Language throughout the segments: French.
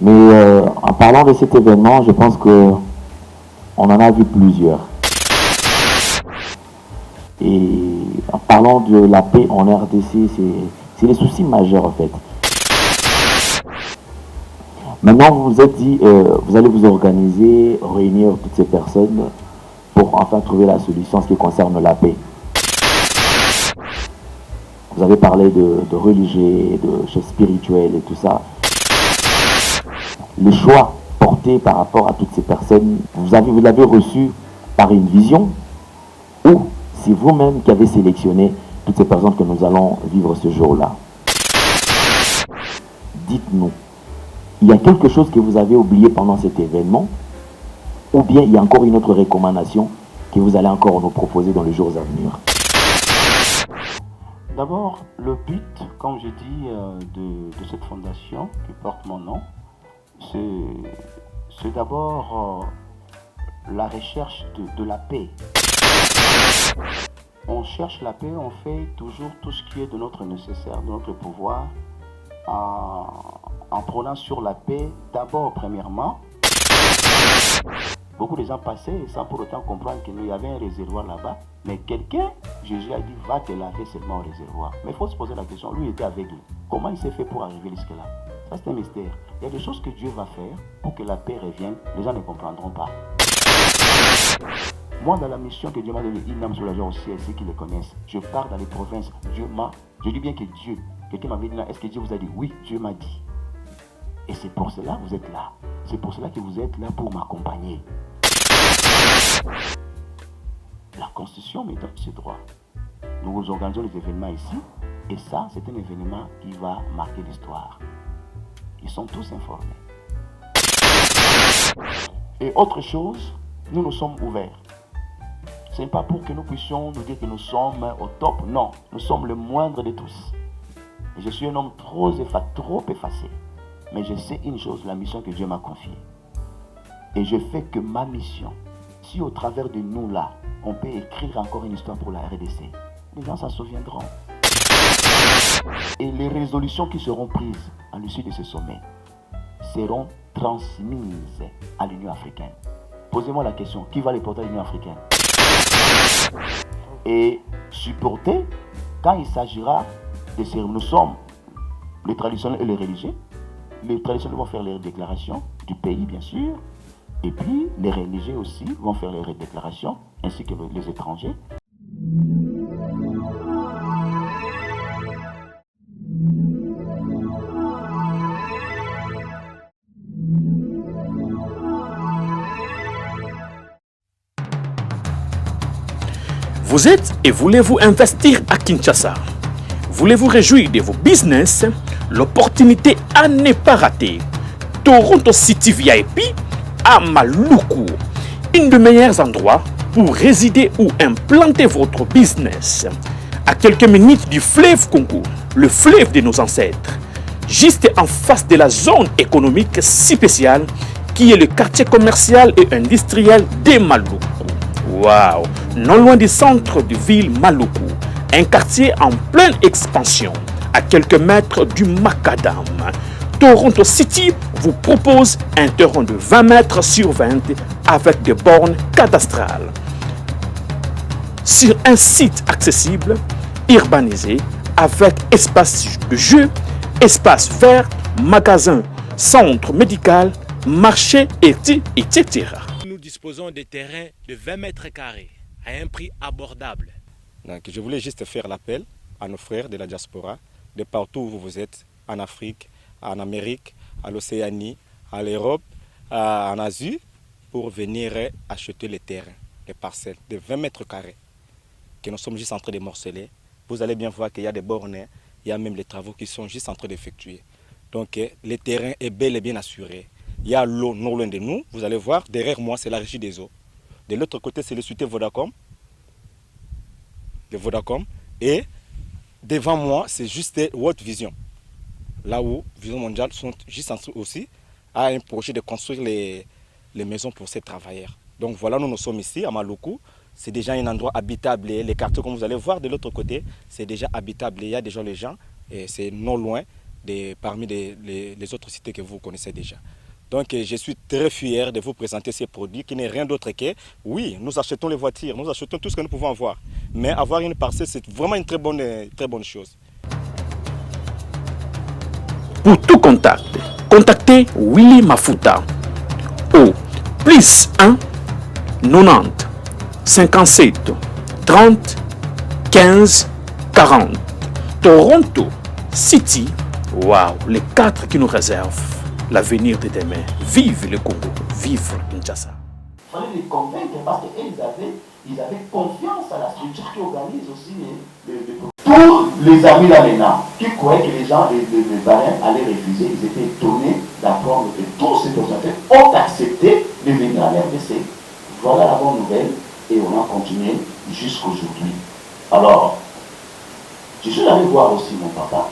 Mais en parlant de cet événement, je pense que on en a vu plusieurs. Et en parlant de la paix en RDC, c'est les soucis majeurs en fait. Maintenant, vous vous êtes dit, vous allez vous organiser, réunir toutes ces personnes pour enfin trouver la solution en ce qui concerne la paix. Vous avez parlé de religieux, de choses spirituelles et tout ça. Le choix porté par rapport à toutes ces personnes, vous l'avez reçu par une vision ou c'est vous-même qui avez sélectionné toutes ces personnes que nous allons vivre ce jour-là? Dites-nous, il y a quelque chose que vous avez oublié pendant cet événement ou bien il y a encore une autre recommandation que vous allez encore nous proposer dans les jours à venir? D'abord, le but, comme je dis, de cette fondation qui porte mon nom, c'est d'abord la recherche de la paix. On cherche la paix, on fait toujours tout ce qui est de notre nécessaire, de notre pouvoir, en prenant sur la paix d'abord, premièrement. Beaucoup de gens passaient sans pour autant comprendre qu'il y avait un réservoir là-bas. Mais quelqu'un, Jésus a dit, va te laver seulement au réservoir. Mais il faut se poser la question, lui était aveugle. Comment il s'est fait pour arriver jusque-là? Ça, c'est un mystère. Il y a des choses que Dieu va faire pour que la paix revienne. Les gens ne comprendront pas. Moi, dans la mission que Dieu m'a donnée, une âme sur la joie au ciel, ceux qui le connaissent, je pars dans les provinces. Je dis bien que Dieu, quelqu'un m'avait dit là, est-ce que Dieu vous a dit? Oui, Dieu m'a dit. Et c'est pour cela que vous êtes là. C'est pour cela que vous êtes là pour m'accompagner. La Constitution me donne ce droit. Nous organisons les événements ici. Et ça, c'est un événement qui va marquer l'histoire. Ils sont tous informés. Et autre chose, nous sommes ouverts. Ce n'est pas pour que nous puissions nous dire que nous sommes au top. Non, nous sommes le moindre de tous. Et je suis un homme trop effacé. Mais je sais une chose, la mission que Dieu m'a confiée. Et je fais que ma mission. Si au travers de nous là, on peut écrire encore une histoire pour la RDC, les gens s'en souviendront. Et les résolutions qui seront prises à l'issue de ce sommet seront transmises à l'Union africaine. Posez-moi la question, qui va les porter à l'Union africaine? Et supporter quand il s'agira de cérémonies. Nous sommes les traditionnels et les religieux. Les traditionnels vont faire les déclarations du pays, bien sûr. Et puis, les religieux aussi vont faire les déclarations, ainsi que les étrangers. Vous êtes et voulez-vous investir à Kinshasa? Voulez-vous réjouir de vos business? L'opportunité à ne pas rater. Toronto City VIP à Maluku, un des meilleurs endroits pour résider ou implanter votre business. À quelques minutes du fleuve Congo, le fleuve de nos ancêtres, juste en face de la zone économique spéciale qui est le quartier commercial et industriel de Maluku. Waouh! Non loin du centre de ville Maluku, un quartier en pleine expansion, à quelques mètres du Macadam. Toronto City vous propose un terrain de 20 mètres sur 20 avec des bornes cadastrales. Sur un site accessible, urbanisé, avec espace de jeu, espace vert, magasin, centre médical, marché, etc. Nous disposons de terrains de 20 mètres carrés à un prix abordable. Donc, je voulais juste faire l'appel à nos frères de la diaspora, de partout où vous êtes, en Afrique, en Amérique, à l'Océanie, à l'Europe, en Asie, pour venir acheter les terrains, les parcelles de 20 mètres carrés que nous sommes juste en train de morceler. Vous allez bien voir qu'il y a des bornes, il y a même les travaux qui sont juste en train d'effectuer. Donc le terrain est bel et bien assuré. Il y a l'eau non loin de nous, vous allez voir, derrière moi c'est la régie des eaux. De l'autre côté c'est le société Vodacom, et devant moi c'est juste World Vision. Là où Vision Mondiale sont juste en train aussi à un projet de construire les maisons pour ces travailleurs. Donc voilà, nous sommes ici à Maluku. C'est déjà un endroit habitable. Les quartiers, comme vous allez voir de l'autre côté, c'est déjà habitable. Il y a déjà les gens, et c'est non loin parmi les autres cités que vous connaissez déjà. Donc je suis très fier de vous présenter ces produits qui n'est rien d'autre que, oui, nous achetons les voitures, nous achetons tout ce que nous pouvons avoir. Mais avoir une parcelle, c'est vraiment une très bonne chose. Pour tout contact, contactez Willy Mafuta au +1 90 57 30 15 40. Toronto City, waouh, les 4 qui nous réservent l'avenir de demain. Vive le Congo, vive Kinshasa. Il fallait les convaincre parce qu'ils avaient confiance à la structure qui organise aussi tous les amis là maintenant, qui croyaient que les gens, les parrains allaient refuser, ils étaient étonnés d'apprendre que tous ces personnalités ont accepté de venir à l'RDC. Voilà la bonne nouvelle et on a continué jusqu'aujourd'hui. Alors, je suis allé voir aussi mon papa,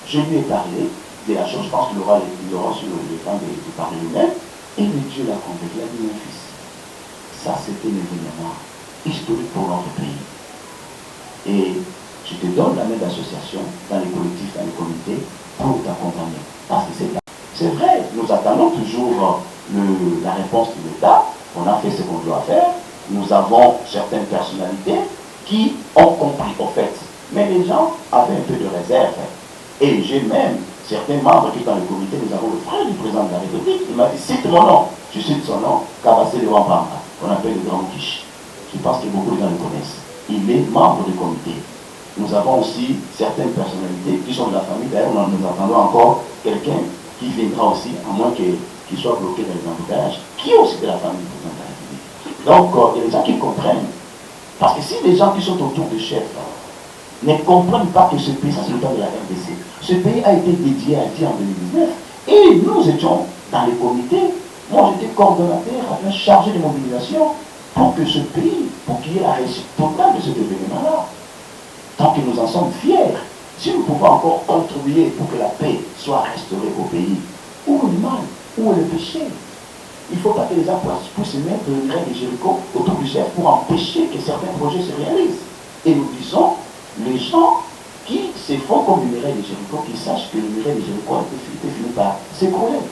je lui ai parlé de la chose, je pense qu'il aura sur le temps de parler lui-même, et le Dieu l'a convaincu, il a dit mon fils, ça c'était un événement historique pour notre pays. Et je te donne la main d'association dans les collectifs, dans les comités, pour t'accompagner. Parce que c'est vrai, nous attendons toujours la réponse de l'État, on a fait ce qu'on doit faire, nous avons certaines personnalités qui ont compris au fait. Mais les gens avaient un peu de réserve. Et j'ai même certains membres qui dans le comité, nous avons le frère du président de la République, il m'a dit, cite mon nom. Je cite son nom, Kabassé de Wampanga, qu'on appelle le Grand Quiche. Je pense que beaucoup de gens le connaissent. Il est membre du comité. Nous avons aussi certaines personnalités qui sont de la famille. D'ailleurs, nous attendons encore quelqu'un qui viendra aussi, à moins qu'il soit bloqué dans les embouteillages, qui est aussi de la famille du président de la République. Donc, il y a des gens qui comprennent. Parce que si les gens qui sont autour du chef ne comprennent pas que ce pays, ça c'est le temps de la RDC, ce pays a été dédié à Dieu en 2019 et nous étions dans les comités. Moi j'étais coordonnateur, chargé de mobilisation pour que ce pays, pour qu'il y ait la réussite totale de cet événement-là. Tant que nous en sommes fiers, si nous pouvons encore contribuer pour que la paix soit restaurée au pays, où est le mal, où est le péché? Il ne faut pas que les gens puissent se mettre le muraille de Jéricho autour du chef pour empêcher que certains projets se réalisent. Et nous disons, les gens qui se font comme le muraille de Jéricho, qu'ils sachent que le muraille de Jéricho a été fini par s'écrouler.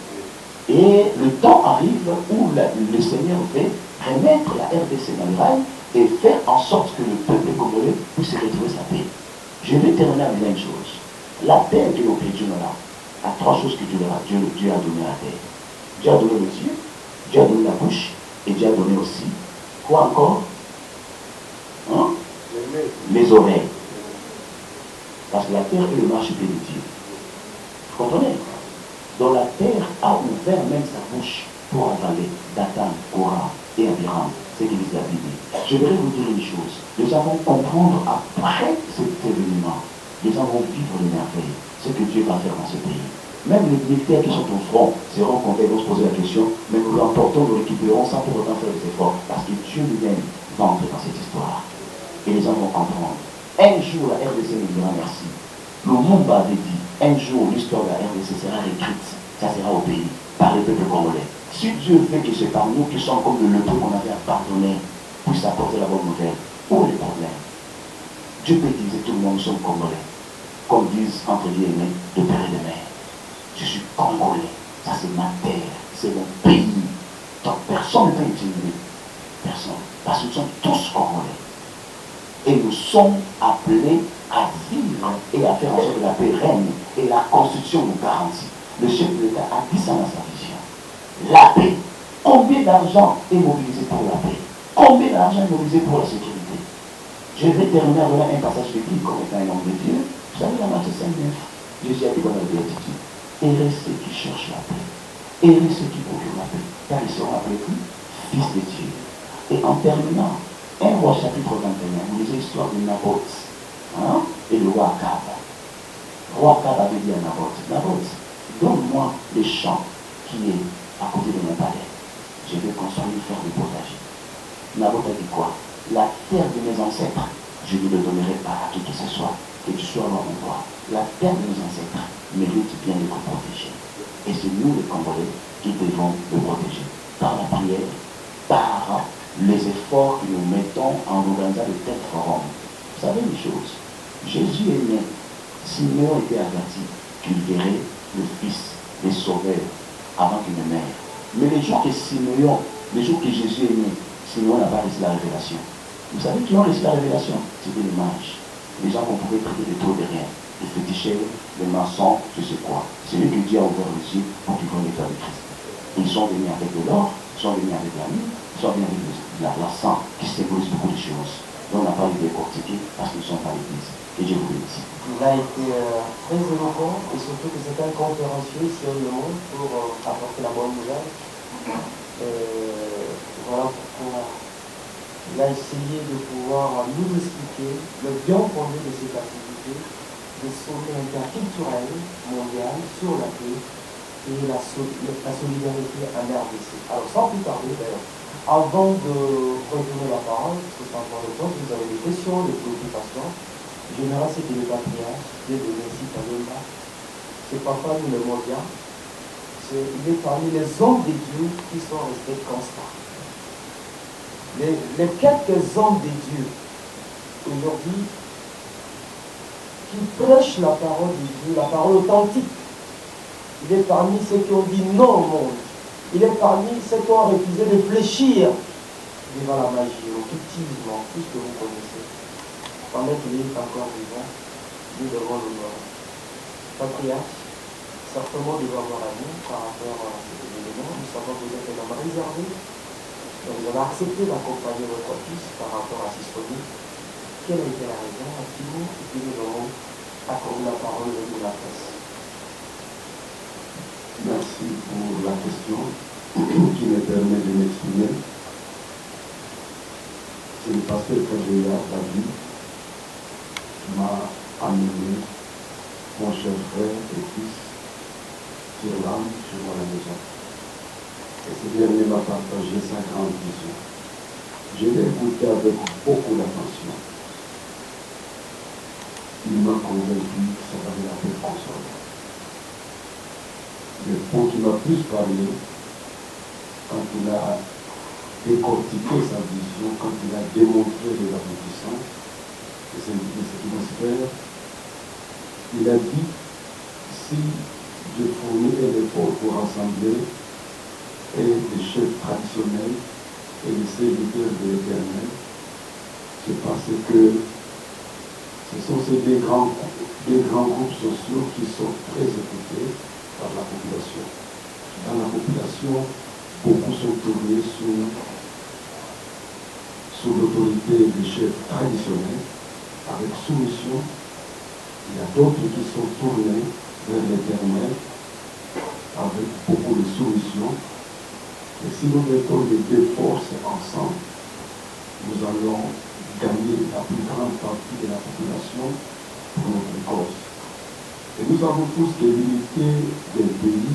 Et le temps arrive où le Seigneur fait remettre la RDC dans le rail et faire en sorte que le peuple congolais puisse retrouver sa paix. Je vais terminer avec une chose. La terre que nous pédions là, a 3 choses que Dieu a donné à la terre. Dieu a donné les yeux, Dieu a donné la bouche, et Dieu a donné aussi, quoi encore? Hein? Les oreilles. Parce que la terre est le marchepied de Dieu. Vous comprenez? Donc la terre a ouvert même sa bouche pour avaler Dathan, Korah et Abiram, ce que dit la Bible. Je voudrais vous dire une chose. Nous allons comprendre après cet événement, nous allons vivre les merveilles, ce que Dieu va faire dans ce pays. Même les militaires qui sont au front seront contents de se poser la question, mais nous l'emportons, nous récupérons sans pour autant faire des efforts, parce que Dieu lui-même va entrer dans cette histoire. Et les gens vont comprendre. Un jour, la RDC nous dira merci. Lumumba avait dit, un jour, l'histoire de la RDC sera écrite, ça sera au pays, par le peuple congolais. Si Dieu veut que c'est par nous qui sommes comme le peuple qu'on avait à pardonner, puisse apporter la bonne nouvelle, où est le problème? Dieu peut dire, tout le monde, nous sommes congolais. Comme disent, entre guillemets, de père et de mère. Je suis congolais, ça c'est ma terre, c'est mon pays. Donc personne ne peut intimider. Personne. Parce que nous sommes tous congolais. Et nous sommes appelés à vivre et à faire en sorte que la paix règne. Et la Constitution nous garantit. Le chef de l'État a dit ça dans sa vision. La paix. Combien d'argent est mobilisé pour la paix? Combien d'argent est mobilisé pour la sécurité? Je vais terminer avec un passage biblique comme étant un homme de Dieu. Vous savez, la Matthieu 5:9, Jésus a dit dans la béatitude, heureux ceux qui cherchent la paix, heureux ceux qui procurent la paix, car ils seront appelés fils de Dieu. Et en terminant, 1 Roi chapitre 21, vous lisez l'histoire de Naboth et le roi Akab. Roi Akab avait dit à Naboth, Naboth, donne-moi le champ qui est à côté de mon palais. Je vais construire une ferme de potager. Naboth a dit quoi? La terre de mes ancêtres, je ne le donnerai pas à qui que ce soit, que tu sois à mon roi. La terre de mes ancêtres mérite bien d'être protégée. Et c'est nous les Congolais qui devons le protéger. Par la prière, par les efforts que nous mettons en organisant de tels forums. Vous savez une chose, Jésus est né, Simeon était averti qu'il verrait le Fils, le Sauveur, avant qu'il ne meure. Mais les jours que Simeon, les jours que Jésus est né, Simeon n'a pas reçu la révélation. Vous savez qui ont reçu la révélation? C'était les mages. Les gens qu'on pouvait traiter de tout de rien. Les féticheurs, les maçons, je sais quoi. C'est eux que Dieu a ouvert les yeux pour qu'ils voient les faire de Christ. Ils sont venus avec de l'or, ils sont venus avec la nuit, ils sont venus avec la sang qui symbolise beaucoup de choses. Donc on n'a pas eu de décortiquer parce qu'ils ne sont pas l'église. Et Dieu vous bénisse. Il a été très éloquent et surtout que c'était un conférencier sur le monde pour apporter la bonne nouvelle. Voilà pourquoi il a essayé de pouvoir nous expliquer le bien fondé de cette activité, de sauver interculturel mondial sur la paix et la solidarité en RDC. Alors sans plus tarder d'ailleurs, avant de retourner la parole, parce que c'est encore le temps, si vous avez des questions, des préoccupations, général c'était le patriarche, Dieu de Messie Kalonda, c'est papa nous le mondial, il est parmi les hommes de Dieu qui sont restés constants. Les quelques hommes de Dieu aujourd'hui qui prêchent la parole de Dieu, la parole authentique, il est parmi ceux qui ont dit non au monde. Il est parmi ceux qui ont refusé de fléchir devant la magie, occultisme, tout ce que vous connaissez. Pendant qu'il est encore vivant, nous devons l'honorer. Patriarche, certainement devons avoir un nom par rapport à cet événement. Nous savons que vous êtes un homme réservé. Donc vous avez accepté d'accompagner votre fils par rapport à Sistonie. Quelle a été la raison? Activement, et puis nous allons accorder la parole de la presse. Merci pour la question qui me permet de m'exprimer. C'est le pasteur Kajeya David qui m'a amené, mon cher frère et fils, sur l'âme, sur la maison. Et ce dernier m'a partagé sa grande vision. Je l'ai écouté avec beaucoup d'attention. Il m'a convaincu que ça valait la peine qu'on soit là. Le point qui m'a plus parlé, quand il a décortiqué sa vision, quand il a démontré les aboutissances de cette atmosphère, il a dit, si je fournis un effort pour rassembler et les chefs traditionnels et les serviteurs de l'Éternel, c'est parce que ce sont ces deux grands groupes sociaux qui sont très écoutés par la population. Dans la population, beaucoup sont tournés sous l'autorité des chefs traditionnels, avec soumission. Il y a d'autres qui sont tournés vers l'Éternel, avec beaucoup de soumission. Et si nous mettons les deux forces ensemble, nous allons gagner la plus grande partie de la population pour notre cause. Et nous avons tous que l'unité des pays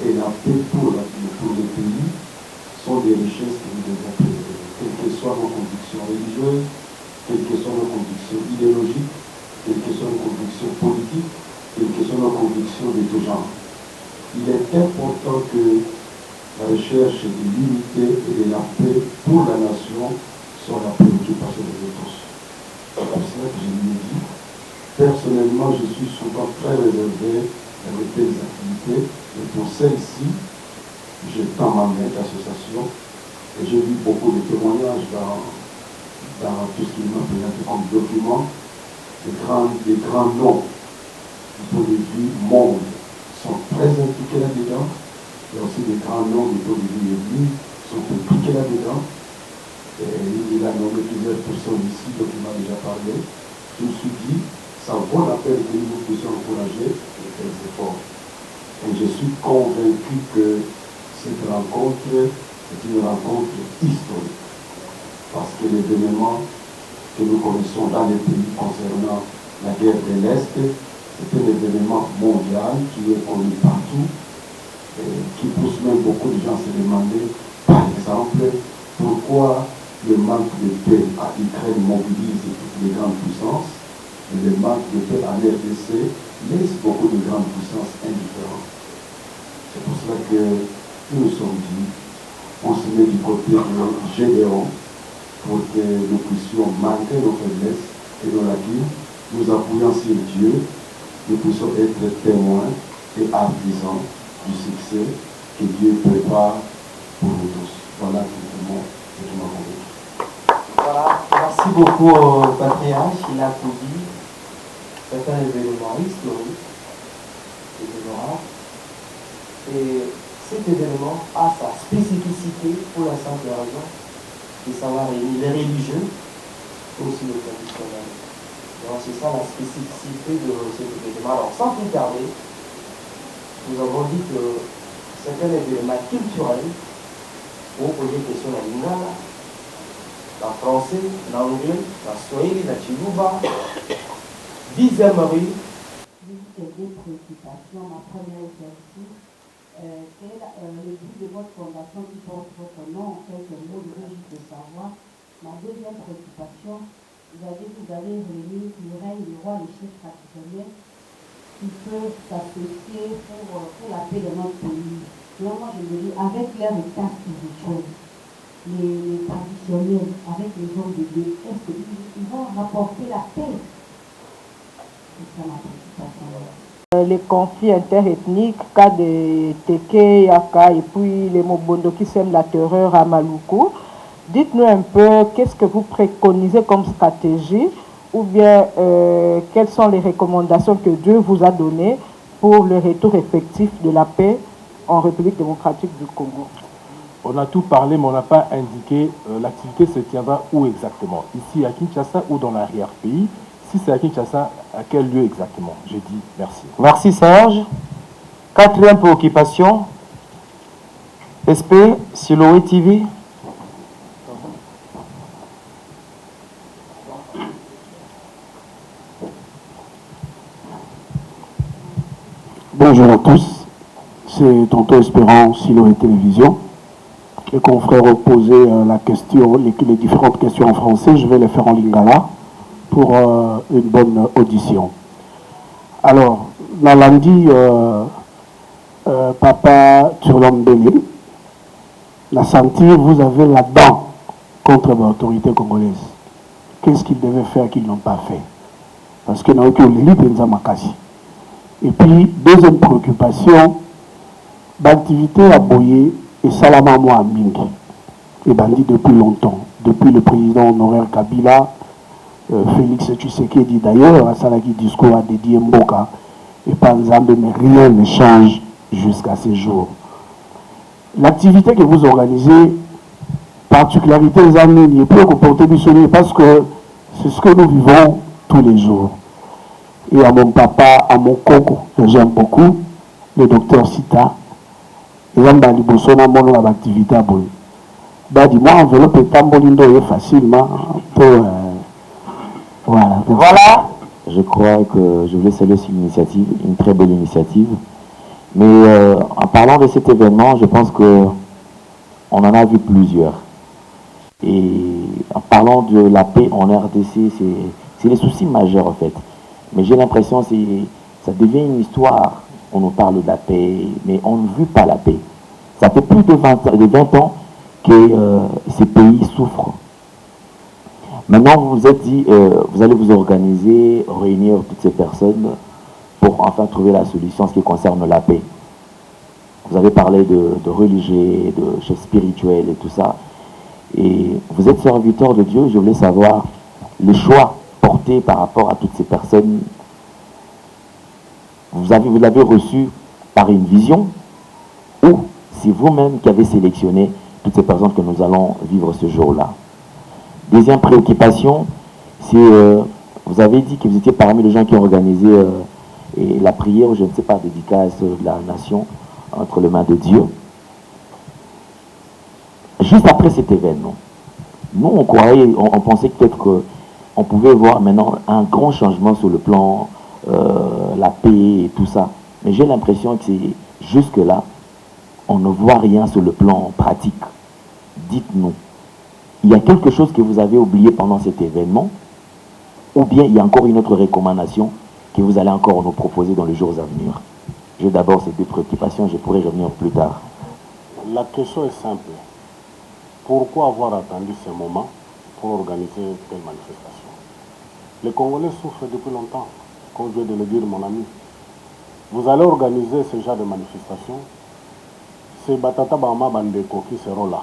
et la paix pour les pays sont des richesses que nous devons préserver, quelles que soient nos convictions religieuses, quelles que soient nos convictions idéologiques, quelles que soient nos convictions politiques, quelles que soient nos convictions de tout genre. Il est important que la recherche de l'unité et de la paix pour la nation soit la préoccupation de nous tous. C'est pour cela que je lui ai dit, personnellement, je suis souvent très réservé avec telles activités, et pour celle-ci, je tends ma main d'association, et j'ai vu beaucoup de témoignages dans tout ce qui m'a présenté comme document. Les grands noms du point de vue monde sont très impliqués là-dedans. Il y a aussi des grands noms du point de vue église sont impliqués là-dedans. Il a nommé plusieurs personnes ici, dont il m'a déjà parlé. Je me suis dit, ça vaut la peine que nous puissions encourager et faire des efforts. Et je suis convaincu que cette rencontre est une rencontre historique. Parce que l'événement que nous connaissons dans les pays concernant la guerre de l'Est, c'est un événement mondial qui est connu partout et qui pousse même beaucoup de gens à se demander, par exemple, pourquoi le manque de paix à Ukraine mobilise toutes les grandes puissances et le manque de paix en RDC laisse beaucoup de grandes puissances indifférentes. C'est pour cela que nous nous sommes dit, on se met du côté de Gédéon pour que nous puissions, malgré nos faiblesses et nos lacunes, nous appuyant sur Dieu, nous puissions être témoins et artisans du succès que Dieu prépare pour nous tous. Voilà tout le monde. Voilà, merci beaucoup au patriarche, il a tout dit. C'est un événement historique, événement. Et cet événement a sa spécificité pour la simple raison de savoir réunir les religieux et aussi le traditionnel. Donc c'est ça la spécificité de cet événement. Alors sans plus tarder, nous avons dit que c'est un événement culturel où on pose question la lingala, en français, en anglais, en swahili, en chiluba. 10e rue. J'ai deux préoccupations. Ma première est celle-ci. Quel est le but de votre fondation qui porte votre nom? En quelques mots, je veux juste le savoir. Ma deuxième préoccupation, vous avez réuni le règne du roi, les chefs traditionnels qui peuvent s'associer pour la paix de notre pays. Donc moi je me dis, avec leur état spirituel, les traditionnels, avec les hommes de Dieu, est-ce qu'ils vont rapporter la paix? Les conflits interethniques, cas de Teke, Yaka et puis les Mobondo qui sèment la terreur à Maluku. Dites-nous un peu qu'est-ce que vous préconisez comme stratégie ou bien quelles sont les recommandations que Dieu vous a données pour le retour effectif de la paix en République démocratique du Congo. On a tout parlé, mais on n'a pas indiqué l'activité se tiendra où exactement. Ici à Kinshasa ou dans l'arrière-pays. Si c'est à Kinshasa, à quel lieu exactement? Je dis merci. Merci Serge. Quatrième préoccupation, SP, Siloé TV. Bonjour à tous, c'est Tonton Espérant, Siloé Télévision. Les confrères ont posé la question, les différentes questions en français, je vais les faire en lingala pour une bonne audition. Alors, Nalandi, Papa Turlambele, la sentir, vous avez la dent contre l'autorité congolaise. Qu'est-ce qu'ils devaient faire qu'ils n'ont pas fait? Parce que nous avons l'élite de Makasi. Et puis, deuxième préoccupation, l'activité à Boye et Salama Moua Mingi. Et bandit depuis longtemps, depuis le président honoraire Kabila, Félix Tshisekedi d'ailleurs, à Salaki discours a dédié Mboka, et par exemple, mais rien ne change jusqu'à ces jours. L'activité que vous organisez, particularité des années, n'est plus comportée missionnaire parce que c'est ce que nous vivons tous les jours. Et à mon papa, à mon coco, que j'aime beaucoup, le docteur Sita, et on a libosona mon activité à Boye. Dis-moi, enveloppe est tambolindo facilement pour. Voilà. Je crois que je voulais saluer cette initiative, une très belle initiative. Mais en parlant de cet événement, je pense que on en a vu plusieurs. Et en parlant de la paix en RDC, c'est les soucis majeurs en fait. Mais j'ai l'impression que ça devient une histoire. On nous parle de la paix, mais on ne veut pas la paix. Ça fait plus de 20 ans que ces pays souffrent. Maintenant, vous vous êtes dit, vous allez vous organiser, réunir toutes ces personnes pour enfin trouver la solution en ce qui concerne la paix. Vous avez parlé de religieux, de chefs spirituels et tout ça. Et vous êtes serviteur de Dieu, je voulais savoir les choix portés par rapport à toutes ces personnes. Vous l'avez reçu par une vision ou c'est vous-même qui avez sélectionné toutes ces personnes que nous allons vivre ce jour-là. Deuxième préoccupation, c'est, vous avez dit que vous étiez parmi les gens qui ont organisé la prière, je ne sais pas, dédicace de la nation entre les mains de Dieu. Juste après cet événement, nous on croyait, on pensait peut-être qu'on pouvait voir maintenant un grand changement sur le plan la paix et tout ça. Mais j'ai l'impression que c'est jusque-là, on ne voit rien sur le plan pratique. Dites-nous. Il y a quelque chose que vous avez oublié pendant cet événement, ou bien il y a encore une autre recommandation que vous allez encore nous proposer dans les jours à venir. J'ai d'abord ces deux préoccupations, je pourrai revenir plus tard. La question est simple. Pourquoi avoir attendu ce moment pour organiser telle manifestation? Les Congolais souffrent depuis longtemps, comme vient de le dire mon ami. vous allez organiser ce genre de manifestation. C'est Batata Bama Bandeko qui seront là.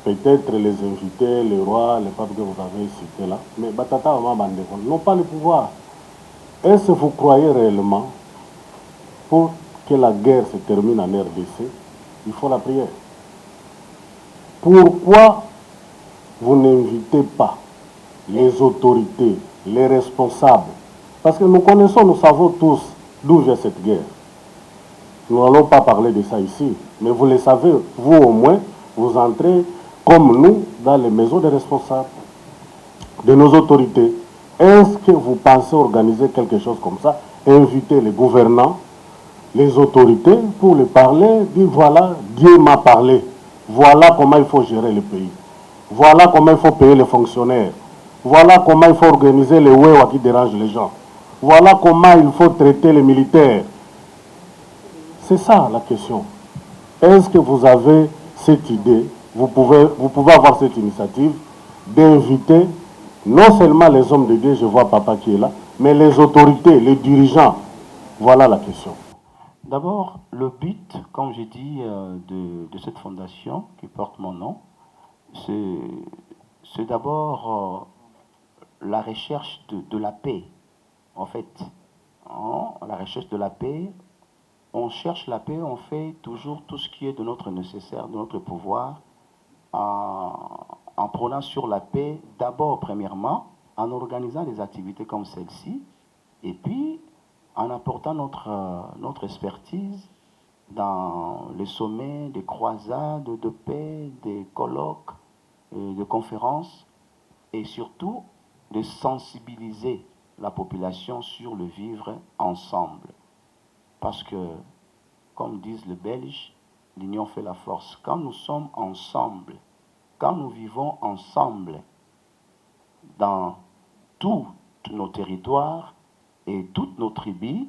Peut-être les invités, les rois, les papes que vous avez cités là, mais Batata Bama Bandeko n'ont pas le pouvoir. Est-ce que vous croyez réellement, pour que la guerre se termine en RDC, il faut la prière? Pourquoi vous n'invitez pas les autorités, les responsables? Parce que nous connaissons, nous savons tous d'où vient cette guerre. Nous n'allons pas parler de ça ici, mais vous le savez, vous au moins, vous entrez comme nous dans les maisons des responsables, de nos autorités. Est-ce que vous pensez organiser quelque chose comme ça, inviter les gouvernants, les autorités pour les parler, dire voilà, Dieu m'a parlé, voilà comment il faut gérer le pays, voilà comment il faut payer les fonctionnaires, voilà comment il faut organiser les wewa qui dérangent les gens, voilà comment il faut traiter les militaires. C'est ça la question. Est-ce que vous avez cette idée, vous pouvez avoir cette initiative d'inviter non seulement les hommes de Dieu, je vois papa qui est là, mais les autorités, les dirigeants. Voilà la question. D'abord, le but, comme j'ai dit, de cette fondation qui porte mon nom, c'est d'abord la recherche de la paix, en fait. La recherche de la paix, on cherche la paix, on fait toujours tout ce qui est de notre nécessaire, de notre pouvoir, en prenant sur la paix, d'abord, premièrement, en organisant des activités comme celle-ci, et puis en apportant notre expertise dans les sommets, des croisades de paix, des colloques, de conférences, et surtout de sensibiliser la population sur le vivre ensemble. Parce que, comme disent les Belges, l'union fait la force. Quand nous sommes ensemble, quand nous vivons ensemble dans tous nos territoires et toutes nos tribus,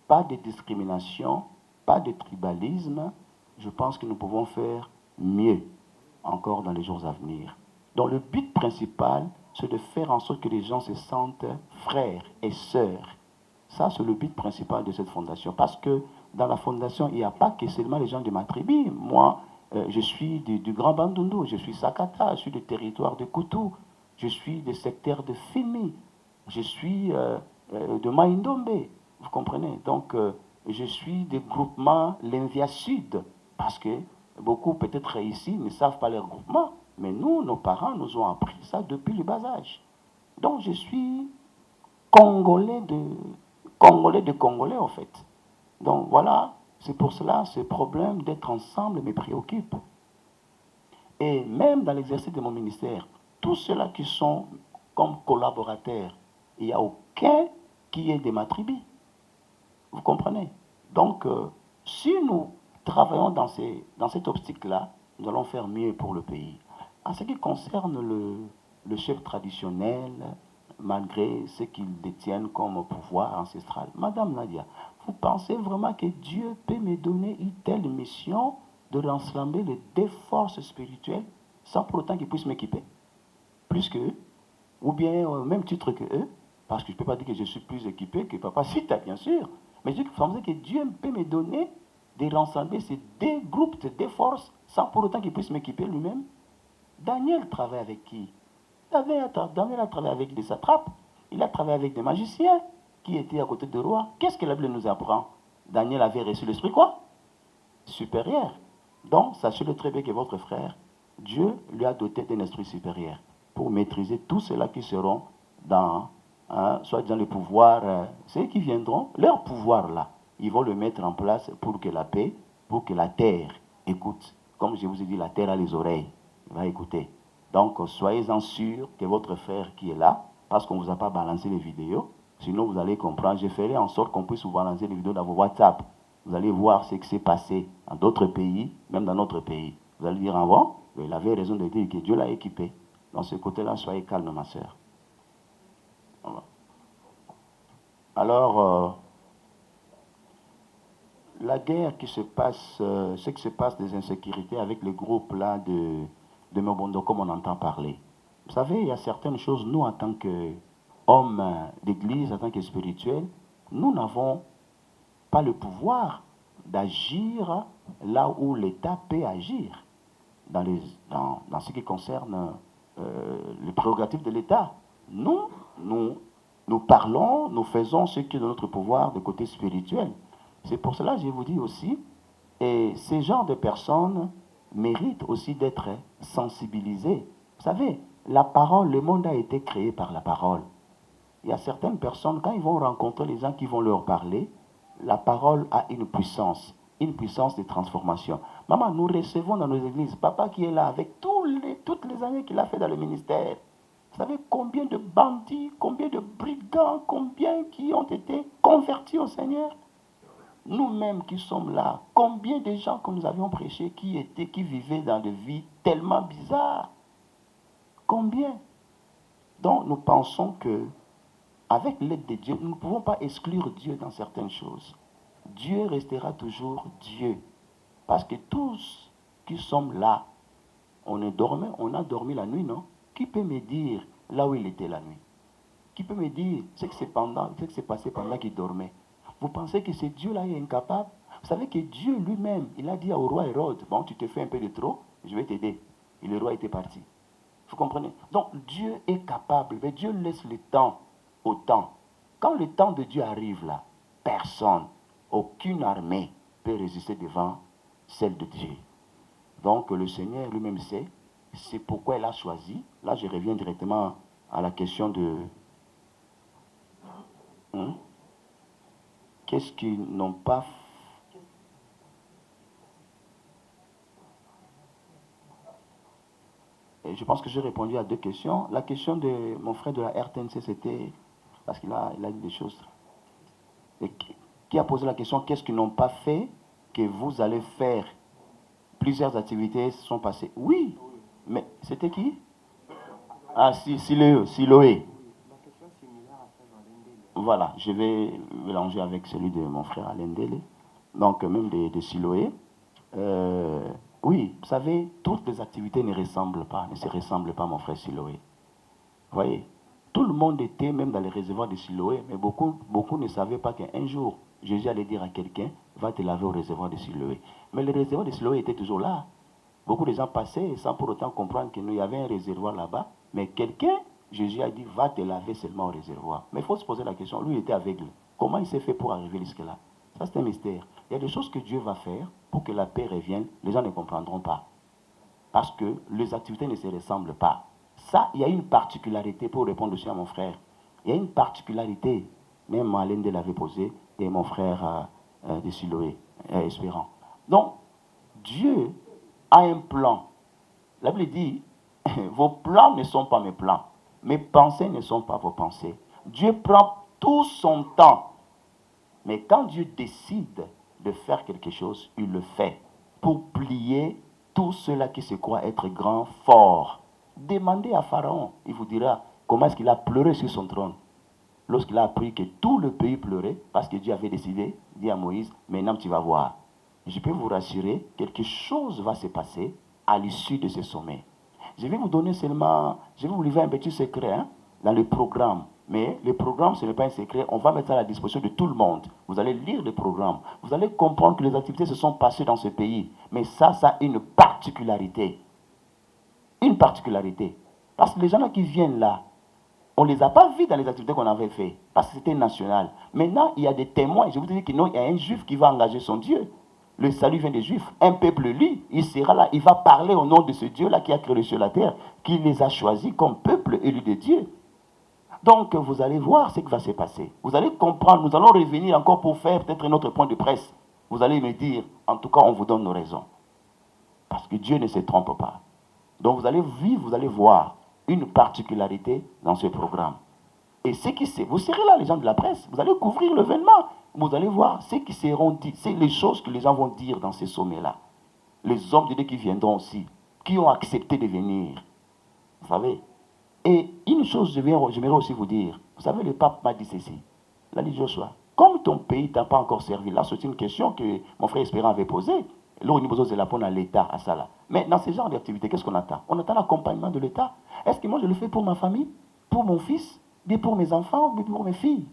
pas de discrimination, pas de tribalisme, je pense que nous pouvons faire mieux encore dans les jours à venir. Donc le but principal, c'est de faire en sorte que les gens se sentent frères et sœurs. Ça, c'est le but principal de cette fondation. Parce que dans la fondation, il n'y a pas que seulement les gens de ma tribu. Moi, je suis du Grand Bandundu, je suis Sakata, je suis du territoire de Koutou, je suis des secteurs de Fimi, je suis de Maïndombe, vous comprenez? Donc, je suis des groupements Lenvia Sud, parce que beaucoup peut-être ici ne savent pas leur groupement, mais nous, nos parents nous ont appris ça depuis le bas âge. Donc, je suis Congolais de Congolais, en fait. Donc, voilà, c'est pour cela, ce problème d'être ensemble me préoccupe. Et même dans l'exercice de mon ministère, tous ceux-là qui sont comme collaborateurs, il n'y a aucun qui est de ma tribu. Vous comprenez? Donc, si nous travaillons dans cette optique-là, nous allons faire mieux pour le pays. En ce qui concerne le chef traditionnel, malgré ce qu'ils détiennent comme pouvoir ancestral, Madame Nadia, vous pensez vraiment que Dieu peut me donner une telle mission de rassembler les deux forces spirituelles sans pour autant qu'ils puissent m'équiper plus qu'eux, ou bien au même titre que eux, parce que je ne peux pas dire que je suis plus équipé que Papa Sita, bien sûr, mais je pense que Dieu peut me donner de rassembler ces deux groupes, ces deux forces, sans pour autant qu'il puisse m'équiper lui-même. Daniel travaille avec qui? Daniel a travaillé avec des satrapes, il a travaillé avec des magiciens qui étaient à côté du roi. Qu'est-ce que la Bible nous apprend? Daniel avait reçu l'esprit quoi? Supérieur. Donc, sachez-le très bien que votre frère, Dieu lui a doté d'un esprit supérieur pour maîtriser tous ceux-là qui seront dans, soit dans le pouvoir, ceux qui viendront, leur pouvoir là, ils vont le mettre en place pour que la paix, pour que la terre écoute. Comme je vous ai dit, la terre a les oreilles, il va écouter. Donc, soyez-en sûrs que votre frère qui est là, parce qu'on ne vous a pas balancé les vidéos, sinon vous allez comprendre, je ferai en sorte qu'on puisse vous balancer les vidéos dans vos WhatsApp. Vous allez voir ce qui s'est passé dans d'autres pays, même dans notre pays. Vous allez dire, ah bon, il avait raison de dire que Dieu l'a équipé. Dans ce côté-là, soyez calme, ma soeur. Alors, la guerre qui se passe, ce qui se passe des insécurités avec les groupes là de Mobondo, comme on entend parler. Vous savez, il y a certaines choses, nous, en tant qu'hommes d'église, en tant que spirituels, nous n'avons pas le pouvoir d'agir là où l'État peut agir, dans ce qui concerne les prérogatives de l'État. Nous parlons, nous faisons ce qui est de notre pouvoir de côté spirituel. C'est pour cela que je vous dis aussi, et ces genres de personnes méritent aussi d'être sensibilisés. Vous savez, la parole, le monde a été créé par la parole. Il y a certaines personnes, quand ils vont rencontrer les gens qui vont leur parler, la parole a une puissance de transformation. Maman, nous recevons dans nos églises, papa qui est là avec toutes les années qu'il a fait dans le ministère. Vous savez combien de bandits, combien de brigands, combien qui ont été convertis au Seigneur? Nous-mêmes qui sommes là, combien de gens que nous avions prêchés qui vivaient dans des vies tellement bizarres? Combien? Donc nous pensons que, avec l'aide de Dieu, nous ne pouvons pas exclure Dieu dans certaines choses. Dieu restera toujours Dieu. Parce que tous qui sommes là, on a dormi la nuit, non? Qui peut me dire là où il était la nuit? Qui peut me dire ce qui s'est passé pendant qu'il dormait? Vous pensez que ce Dieu-là est incapable? Vous savez que Dieu lui-même, il a dit au roi Hérode, bon, tu te fais un peu de trop, je vais t'aider. Et le roi était parti. Vous comprenez? Donc Dieu est capable, mais Dieu laisse le temps au temps. Quand le temps de Dieu arrive là, personne, aucune armée peut résister devant celle de Dieu. Donc le Seigneur lui-même sait, c'est pourquoi il a choisi. Là je reviens directement à la question de... Qu'est-ce qu'ils n'ont pas fait? Et je pense que j'ai répondu à deux questions. La question de mon frère de la RTNC, c'était... Parce qu'il a dit des choses. Et qui a posé la question, qu'est-ce qu'ils n'ont pas fait que vous allez faire? Plusieurs activités se sont passées. Oui, mais c'était qui? Ah, Siloé. Voilà, je vais mélanger avec celui de mon frère Alain Dele, donc même de Siloé. Oui, vous savez, toutes les activités ne se ressemblent pas, mon frère Siloé. Vous voyez, tout le monde était même dans les réservoirs de Siloé, mais beaucoup ne savaient pas qu'un jour, Jésus allait dire à quelqu'un, va te laver au réservoir de Siloé. Mais le réservoir de Siloé était toujours là. Beaucoup de gens passaient sans pour autant comprendre qu'il y avait un réservoir là-bas, mais quelqu'un... Jésus a dit, va te laver seulement au réservoir. Mais il faut se poser la question, lui il était aveugle. Comment il s'est fait pour arriver jusque-là? Ça c'est un mystère. Il y a des choses que Dieu va faire pour que la paix revienne. Les gens ne comprendront pas. Parce que les activités ne se ressemblent pas. Ça, il y a une particularité, pour répondre aussi à mon frère. Il y a une particularité, même Alain de l'avait posé, et mon frère de Siloé, Espérant. Donc, Dieu a un plan. La Bible dit, vos plans ne sont pas mes plans. Mes pensées ne sont pas vos pensées. Dieu prend tout son temps. Mais quand Dieu décide de faire quelque chose, il le fait pour plier tout cela qui se croit être grand, fort. Demandez à Pharaon, il vous dira comment est-ce qu'il a pleuré sur son trône. Lorsqu'il a appris que tout le pays pleurait, parce que Dieu avait décidé, dit à Moïse, maintenant tu vas voir. Je peux vous rassurer, quelque chose va se passer à l'issue de ce sommet. Je vais vous donner seulement, je vais vous livrer un petit secret dans le programme. Mais le programme, ce n'est pas un secret, on va mettre ça à la disposition de tout le monde. Vous allez lire le programme. Vous allez comprendre que les activités se sont passées dans ce pays. Mais ça a une particularité. Une particularité. Parce que les gens qui viennent là, on ne les a pas vus dans les activités qu'on avait faites. Parce que c'était national. Maintenant, il y a des témoins. Je vous dis qu'il y a un juif qui va engager son Dieu. Le salut vient des Juifs. Un peuple, lui, il sera là. Il va parler au nom de ce Dieu-là qui a créé le ciel et la terre, qui les a choisis comme peuple élu de Dieu. Donc, vous allez voir ce qui va se passer. Vous allez comprendre. Nous allons revenir encore pour faire peut-être un autre point de presse. Vous allez me dire, en tout cas, on vous donne nos raisons. Parce que Dieu ne se trompe pas. Donc, vous allez vivre, vous allez voir une particularité dans ce programme. Et ce qui c'est, vous serez là, les gens de la presse. Vous allez couvrir l'événement. Vous allez voir ce qui seront dit, c'est les choses que les gens vont dire dans ces sommets-là. Les hommes de Dieu qui viendront aussi, qui ont accepté de venir. Vous savez. Et une chose, j'aimerais aussi vous dire. Vous savez, le pape m'a dit ceci. Il a dit, Joshua, comme ton pays ne t'a pas encore servi, là, c'est une question que mon frère Espérant avait posée. Là, on nous la à l'État, à ça là. Mais dans ce genre d'activité, qu'est-ce qu'on attend? On attend l'accompagnement de l'État. Est-ce que moi, je le fais pour ma famille, pour mon fils, bien pour mes enfants, bien pour mes filles?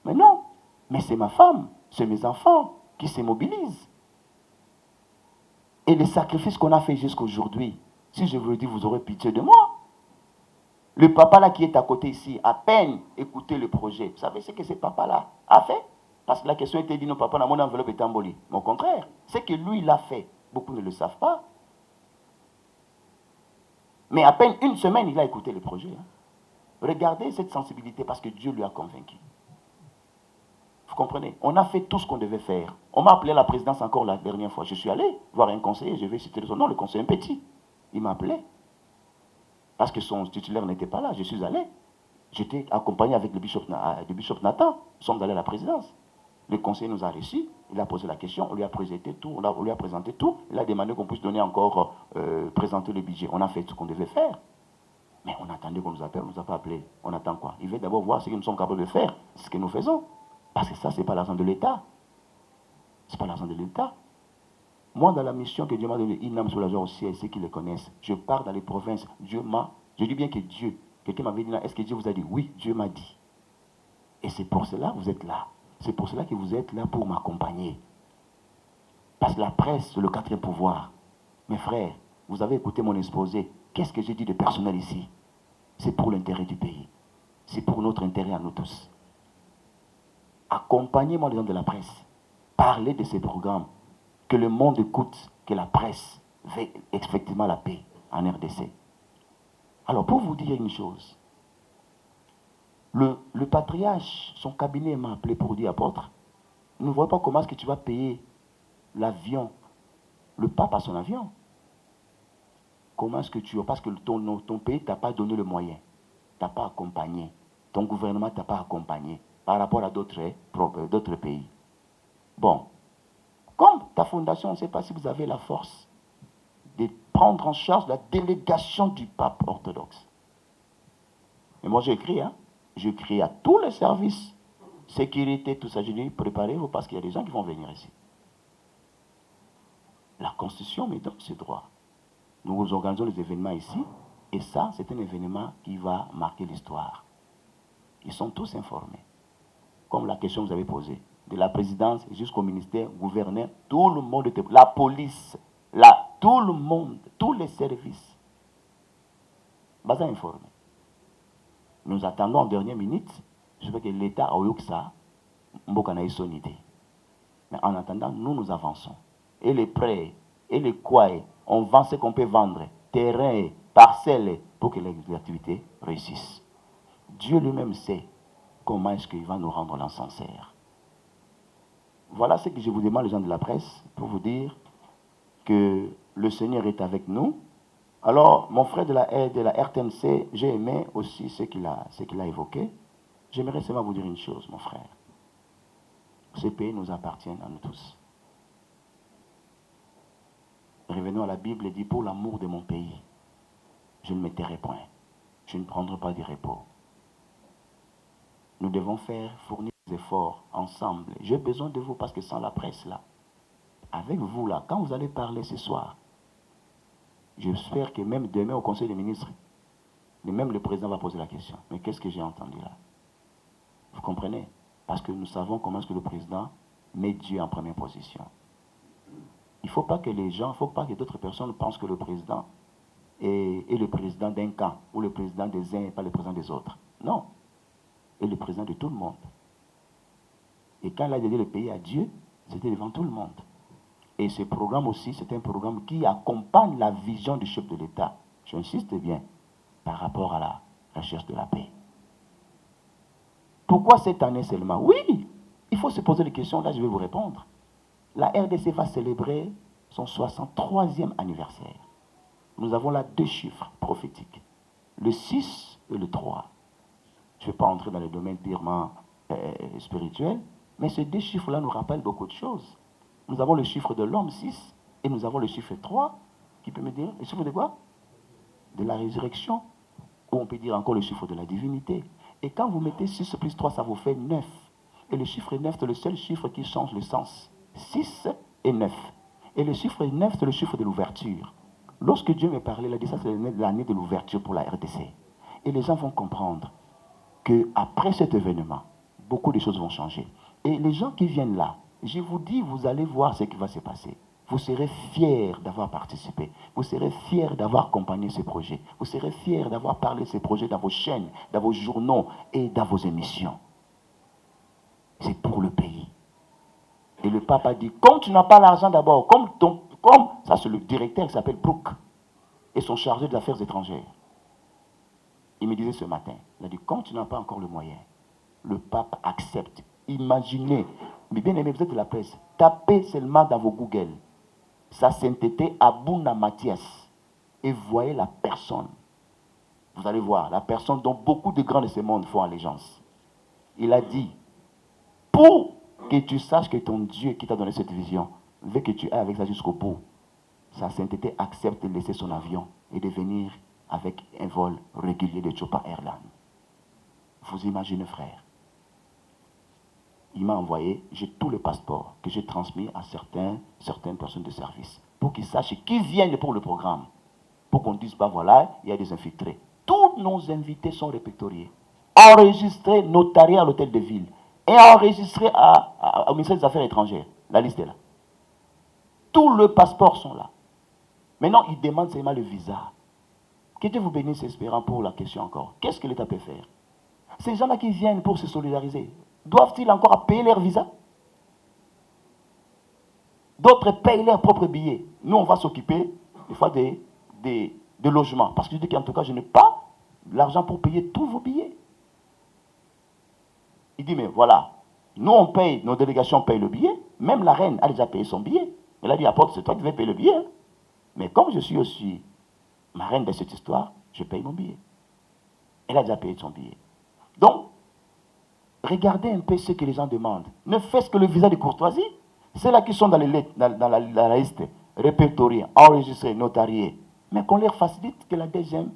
Mais non. Mais c'est ma femme, c'est mes enfants qui se mobilisent. Et les sacrifices qu'on a fait jusqu'aujourd'hui, si je vous le dis, vous aurez pitié de moi. Le papa là qui est à côté ici, à peine écouté le projet. Vous savez ce que ce papa-là a fait? Parce que la question était dit, non, papa, dans mon enveloppe est emboli. Mais au contraire, c'est que lui, il l'a fait. Beaucoup ne le savent pas. Mais à peine une semaine, il a écouté le projet. Hein. Regardez cette sensibilité parce que Dieu lui a convaincu. Vous comprenez? On a fait tout ce qu'on devait faire. On m'a appelé à la présidence encore la dernière fois. Je suis allé voir un conseiller, je vais citer son nom, le conseiller Petit. Il m'a appelé. Parce que son titulaire n'était pas là, je suis allé. J'étais accompagné avec le bishop Nathan. Nous sommes allés à la présidence. Le conseiller nous a reçus, il a posé la question, on lui a présenté tout, on lui a présenté tout. Il a demandé qu'on puisse donner encore, présenter le budget. On a fait ce qu'on devait faire. Mais on attendait qu'on nous appelle, on ne nous a pas appelé. On attend quoi? Il veut d'abord voir ce que nous sommes capables de faire, ce que nous faisons. Parce que ça, ce n'est pas l'argent de l'État. Ce n'est pas l'argent de l'État. Moi, dans la mission que Dieu m'a donnée, une âme sur la joie aussi, et ceux qui les connaissent, je pars dans les provinces. Dieu m'a, je dis bien que Dieu, quelqu'un m'avait dit là, est-ce que Dieu vous a dit? Oui, Dieu m'a dit. Et c'est pour cela que vous êtes là. C'est pour cela que vous êtes là pour m'accompagner. Parce que la presse, c'est le quatrième pouvoir. Mes frères, vous avez écouté mon exposé. Qu'est-ce que j'ai dit de personnel ici? C'est pour l'intérêt du pays. C'est pour notre intérêt à nous tous. Accompagnez-moi les gens de la presse. Parlez de ces programmes. Que le monde écoute, que la presse veut effectivement la paix en RDC. Alors, pour vous dire une chose, le patriarche, son cabinet m'a appelé pour dire, apôtre, ne vois pas comment est-ce que tu vas payer l'avion. Le pape a son avion. Comment est-ce que tu... Parce que ton pays ne t'a pas donné le moyen. T'a pas accompagné. Ton gouvernement ne t'a pas accompagné par rapport à d'autres pays. Bon. Comme ta fondation, on ne sait pas si vous avez la force de prendre en charge la délégation du pape orthodoxe. Et moi, j'ai écrit, hein. J'ai écrit à tous les services, sécurité, tout ça. Je dis, préparez-vous parce qu'il y a des gens qui vont venir ici. La Constitution me donne ce droit. Nous organisons les événements ici, et ça, c'est un événement qui va marquer l'histoire. Ils sont tous informés. Comme la question que vous avez posée, de la présidence jusqu'au ministère, gouverneur, tout le monde était, la police, tout le monde, tous les services, va informer. Nous attendons en dernière minute, je veux que l'État a eu que ça, mais en attendant, nous avançons. Et les prêts, et les quoi, on vend ce qu'on peut vendre, terrain, parcelles, pour que les activités réussissent. Dieu lui-même sait comment est-ce qu'il va nous rendre l'encenseur. Voilà ce que je vous demande, les gens de la presse, pour vous dire que le Seigneur est avec nous. Alors, mon frère de la RTNC, j'ai aimé aussi ce qu'il a évoqué. J'aimerais seulement vous dire une chose, mon frère. Ce pays nous appartient à nous tous. Revenons à la Bible et dit, pour l'amour de mon pays, je ne me tairai point. Je ne prendrai pas de repos. Nous devons fournir des efforts ensemble. J'ai besoin de vous parce que sans la presse là, avec vous là, quand vous allez parler ce soir, j'espère que même demain au Conseil des ministres, même le président va poser la question. Mais qu'est-ce que j'ai entendu là? Vous comprenez? Parce que nous savons comment est-ce que le président met Dieu en première position. Il ne faut pas que les gens, il ne faut pas que d'autres personnes pensent que le président est le président d'un camp, ou le président des uns et pas le président des autres. Non. Il est le président de tout le monde. Et quand il a dédié le pays à Dieu, c'était devant tout le monde. Et ce programme aussi, c'est un programme qui accompagne la vision du chef de l'État. J'insiste bien, par rapport à la recherche de la paix. Pourquoi cette année seulement? Oui, il faut se poser des questions, là je vais vous répondre. La RDC va célébrer son 63e anniversaire. Nous avons là 2 chiffres prophétiques, le 6 et le 3. Je ne vais pas entrer dans le domaine purement spirituel, mais ces 2 chiffres-là nous rappellent beaucoup de choses. Nous avons le chiffre de l'homme 6 et nous avons le chiffre 3, qui peut me dire, le chiffre de quoi? De la résurrection, ou on peut dire encore le chiffre de la divinité. Et quand vous mettez 6 plus 3, ça vous fait 9. Et le chiffre 9, c'est le seul chiffre qui change le sens. 6 et 9. Et le chiffre 9, c'est le chiffre de l'ouverture. Lorsque Dieu me parlait, il a dit ça, c'est l'année de l'ouverture pour la RDC. Et les gens vont comprendre qu'après cet événement, beaucoup de choses vont changer. Et les gens qui viennent là, je vous dis, vous allez voir ce qui va se passer. Vous serez fiers d'avoir participé. Vous serez fiers d'avoir accompagné ces projets. Vous serez fiers d'avoir parlé de ces projets dans vos chaînes, dans vos journaux et dans vos émissions. C'est pour le pays. Et le pape a dit, comme tu n'as pas l'argent d'abord, ça c'est le directeur qui s'appelle Brooke, et son chargé des affaires étrangères. Il me disait ce matin, il a dit, comme tu n'as pas encore le moyen, le pape accepte. Imaginez, mais bien aimé, vous êtes de la presse, tapez seulement dans vos Google sa sainteté Abouna Mathias et voyez la personne. Vous allez voir, la personne dont beaucoup de grands de ce monde font allégeance. Il a dit, pour que tu saches que ton Dieu qui t'a donné cette vision veut que tu ailles avec ça jusqu'au bout, sa sainteté accepte de laisser son avion et de venir avec un vol régulier de Chopa Airlines. Vous imaginez, frère. Il m'a envoyé, j'ai tous les passeports que j'ai transmis à certaines personnes de service pour qu'ils sachent qui viennent pour le programme. Pour qu'on ne dise pas, voilà, il y a des infiltrés. Tous nos invités sont répertoriés, enregistrés, notariés à l'hôtel de ville et enregistrés au ministère des Affaires étrangères. La liste est là. Tous les passeports sont là. Maintenant, ils demandent seulement le visa. Que Dieu vous bénisse, espérant pour la question encore. Qu'est-ce que l'État peut faire? Ces gens-là qui viennent pour se solidariser, doivent-ils encore payer leur visa? D'autres payent leurs propres billets. Nous, on va s'occuper des fois des logements. Parce que je dis qu'en tout cas, je n'ai pas l'argent pour payer tous vos billets. Il dit, mais voilà, nous, on paye, nos délégations payent le billet. Même la reine a déjà payé son billet. Elle a dit, apporte, c'est toi qui vas payer le billet. Hein. Mais comme je suis aussi ma reine de cette histoire, je paye mon billet. Elle a déjà payé son billet. Donc, regardez un peu ce que les gens demandent. Ne faites que le visa de courtoisie. Ceux-là qui sont dans la liste, répertoriés, enregistrés, notariés. Mais qu'on leur facilite que la deuxième,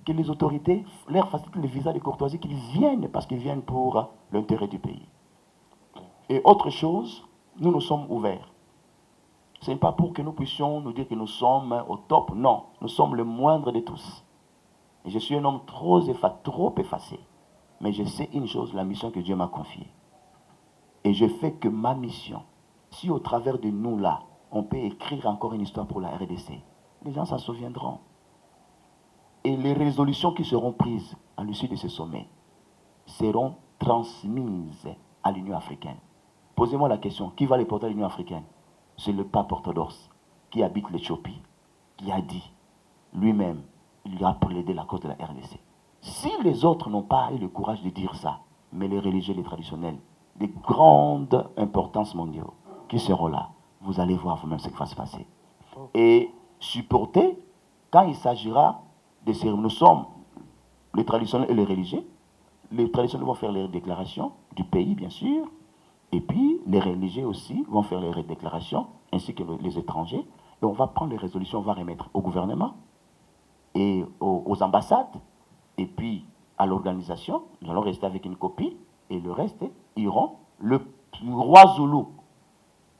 que les autorités leur facilitent le visa de courtoisie, qu'ils viennent parce qu'ils viennent pour l'intérêt du pays. Et autre chose, nous sommes ouverts. Ce n'est pas pour que nous puissions nous dire que nous sommes au top. Non, nous sommes le moindre de tous. Et je suis un homme trop effacé. Mais je sais une chose, la mission que Dieu m'a confiée. Et je fais que ma mission, si au travers de nous là, on peut écrire encore une histoire pour la RDC, les gens s'en souviendront. Et les résolutions qui seront prises à l'issue de ce sommet seront transmises à l'Union africaine. Posez-moi la question, qui va les porter à l'Union africaine? C'est le pape orthodoxe qui habite l'Éthiopie, qui a dit lui-même, il ira pour l'aider la cause de la RDC. Si les autres n'ont pas eu le courage de dire ça, mais les religieux, les traditionnels, des grandes importances mondiales qui seront là, vous allez voir vous-même ce qui va se passer. Et supporter, quand il s'agira de cérémonies, nous sommes les traditionnels et les religieux. Les traditionnels vont faire les déclarations du pays, bien sûr, et puis les religieux aussi vont faire les déclarations, ainsi que les étrangers. Et on va prendre les résolutions, on va remettre au gouvernement et aux ambassades, et puis à l'organisation. Nous allons rester avec une copie, et le reste iront. Le roi Zoulou,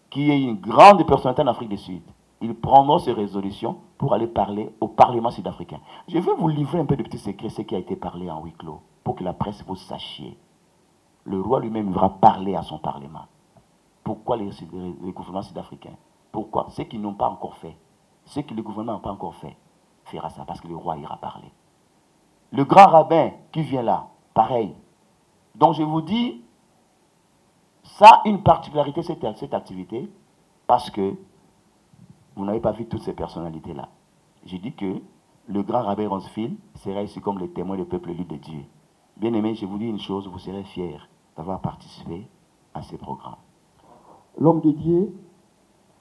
qui est une grande personnalité en Afrique du Sud, ils prendront ces résolutions pour aller parler au Parlement sud-africain. Je vais vous livrer un peu de petits secrets, ce qui a été parlé en huis clos, pour que la presse vous sachiez. Le roi lui-même va parler à son Parlement. Pourquoi les gouvernements sud-africains? Pourquoi? Ceux qui n'ont pas encore fait, ceux que le gouvernement n'a pas encore fait, fera ça, parce que le roi ira parler. Le grand rabbin qui vient là, pareil. Donc je vous dis, ça a une particularité, cette activité, parce que vous n'avez pas vu toutes ces personnalités-là. J'ai dit que le grand rabbin Ronsfield sera ici comme le témoin du peuple élu de Dieu. Bien aimé, je vous dis une chose, vous serez fiers d'avoir participé à ces programmes. L'homme de Dieu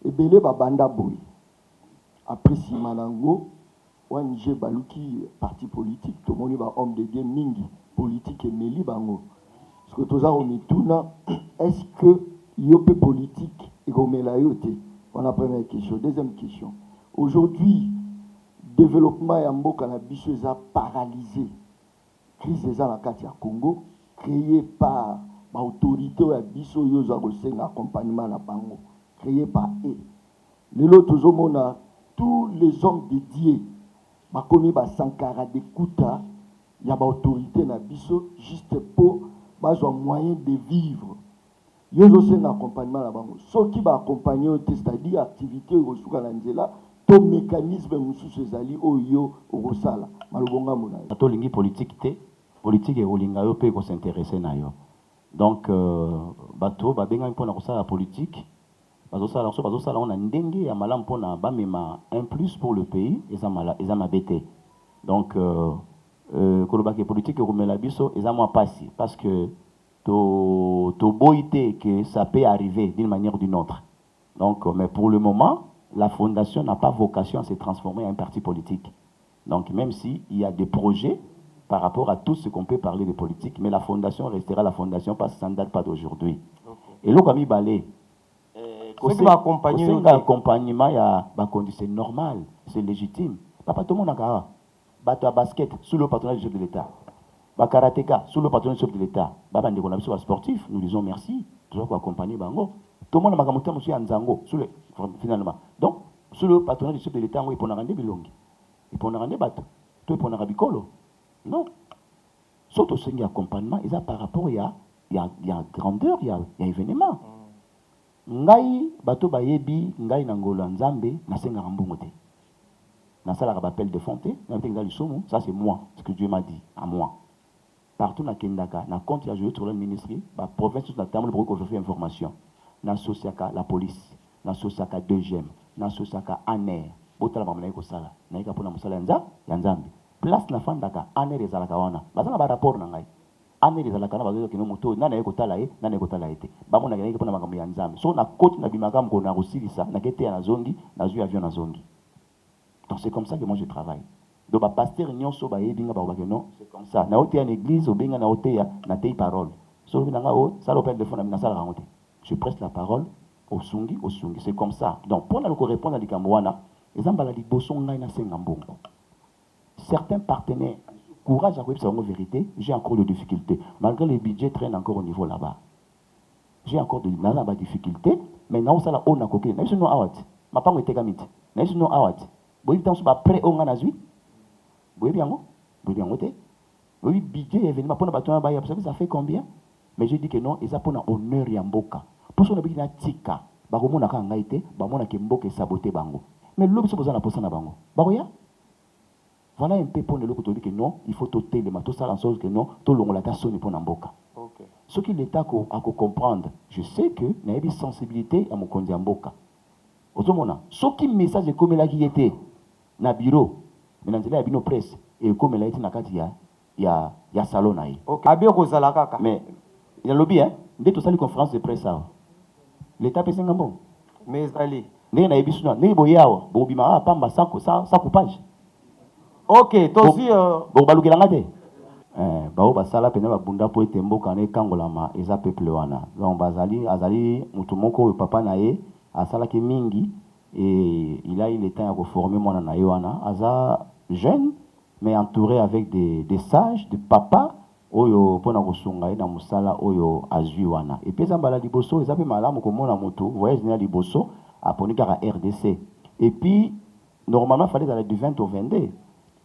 est belé babanda boy. Après Simanango, Wanje Baluki, parti politique, tout le monde est homme de Dieu, mingi, politique et meli bango. Ce que tous on est-ce que l'IOP politique est comme la yote? On a première question. Deuxième question. Aujourd'hui, développement et ambo cannabis a paralysé. Crise des la Katia Congo, créée par l'autorité à Bisso Yosa Gosen, accompagnement à Bango, créée par eux. Les autres hommes, tous les hommes dédiés, Makomi Sankara de Kuta, il y a l'autorité à Bisso juste pour avoir moyen de vivre. yo ozosenga accompagnement na bango soki baaccompagne yo te, c'est-à-dire activité oyo kosuka na nzela to mécanisme mosusu ezali oyo okosala malobonga mona yo tolingi politique te politique ekolinga yo mpe ekosintéresse na yo donc bato babengami mpona kosala politique bazosala so bazosala on na ndenge ya malamu mpona bamema un plus pour le pays eza mabe te donc kolobaki politique ekomela biso eza mwa pasi parce que toboyi te que ça peut arriver d'une manière ou d'une autre donc mais pour le moment la fondation n'a pas vocation à se transformer en un parti politique donc même si il y a des projets par rapport à tout ce qu'on peut parler de politique mais la fondation restera la fondation parce que ça ne date pas d'aujourd'hui et là comme balé c'est accompagnement il y a c'est normal c'est légitime papa tout le monde a bato à basket sous le patronage du chef de l'État karatéka sous le patronage du chef de l'État baba ndeko na biso sportif nous disons merci toujours pour accompagner bango tout le monde m'a monté monsieur Anzango sous le finalement donc sous le patronage du chef de l'État il pona rande bilongi il pona rande bato tout pona rabikolo non surtout ce accompagnement ils a par rapport il y a grandeur il y a événement ngai bato bayebi ngai na ngolo nzambe na senga mbongo te na sala rappel de fonté na tenga lisomo ça c'est moi ce que Dieu m'a dit à moi partout na kendaka na compte ya jouer sur le ministère ba province na table pour que je fais information na sociaka la police na sociaka 2e na sociaka aner botala ba mona ko sala na ika pona musala ya nzambe place na fandaka aner ezalaka wana bazana ba rapport na ngai aner ezalaka na bazo kino moto na na ko tala ete ba mona ke pona makambo ya nzambe so na côte na bimaka mko na kosilisa na kete ya na zongi na zui avion na zongi. Donc c'est comme ça que moi je travaille. Donc ba pasteur nyonso ba yebinga ba que non, c'est comme ça. Na ote en église obenga na ote ya na tei parole. So binanga o ça l'opère de fond na sala rangote. Je presse la parole au sungi, c'est comme ça. Donc pour na ko répondre à likamwana, ezamba la liboso ngai na senga mbongo. Certains partenaires courage à dire la vérité, j'ai encore de difficultés. Malgré le budget traîne encore au niveau là-bas. J'ai encore de difficultés, mais non ça la on a coquille. N'est-ce non awat. Ma pas me tegamit. N'est-ce non awat. Boy temps ba prêt on a nazui. Boy bien mo. Boy bien moté. Oui budget événement pour na bato ba ya ça fait combien? Mais je dis que non, et ça pour na honneur ya mboka. Pour ça on a bien tika. Ba ko mona ka ngaite, ba mona ke mboka saboter bango. Mais l'homme se posa na posa na bango. Ba ya. Voilà un peu pour le côté que non, il faut toter les matos ça en sorte que non, tout le monde la sonne pour n'amboka. OK. Ce qui l'État a comprendre, je sais que n'a pas sensibilité à mon kondi amboka. Autrement, ce qui message comme là qui était na bureau, mais dans la bino presse et comme là était na kati ya salon na. OK. Abio ko zala kaka. Mais il y a lobby hein, dès tout ça les conférences de presse ça. L'État peut s'engambo. Mais allez. Né na ebisuna, né boyawa, bobima pamba ça coupage. Ok, tosi bon balukelanga te bao basala pena babunda po ete mboka na ekangolama eza peuple wana donc azali mutu moko oyo papa na ye asalaki mingi et il a eu le temps ya koformer mwana na ye wana aza jeune mais entouré avec des sages de papa oyo mpona kosunga ye na mosala oyo azwi wana et puis eza mbala liboso eza mpe malamu komona motu voyage na liboso aponi kaka RDC et puis normalement fallait aller du 20 au 22.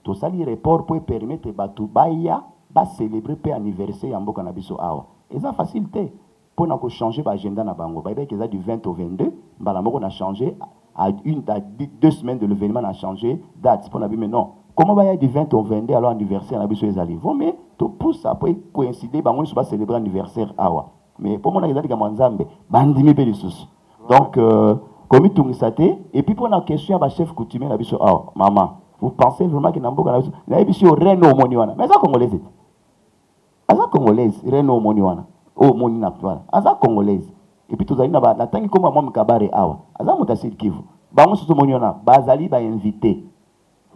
Tout ça, les reports pour permettre batu baya ba célébrer pe anniversaire ya mboka na biso awa. Et ça facilité pour na ko changer ba agenda na bango. Ba que ça du 20 au 22, mbala moko na changer à 2 semaines de l'événement na changer date pour na bi mais non. Comment va y du 20 au 22 alors anniversaire na biso ezali. Vont mais tout pousse après coïncider bango so ba célébrer anniversaire awa. Mais pour mona ezali ka mwanzambe bandimi pe lisusu. Donc comme tout ça et puis pour la question à ba chef coutumier na biso awa maman. Vous pensez vraiment que Namboka na ebisio Reno Moniwana. Mais ça congolaise. Aza congolaise Reno Moniwana. Oh moni na twala. Aza congolaise. Et puis tout na ba na tangi comme moi mkabare awa. Aza mutasir Kivu. Bango soto Moniwana, bazali ba invité.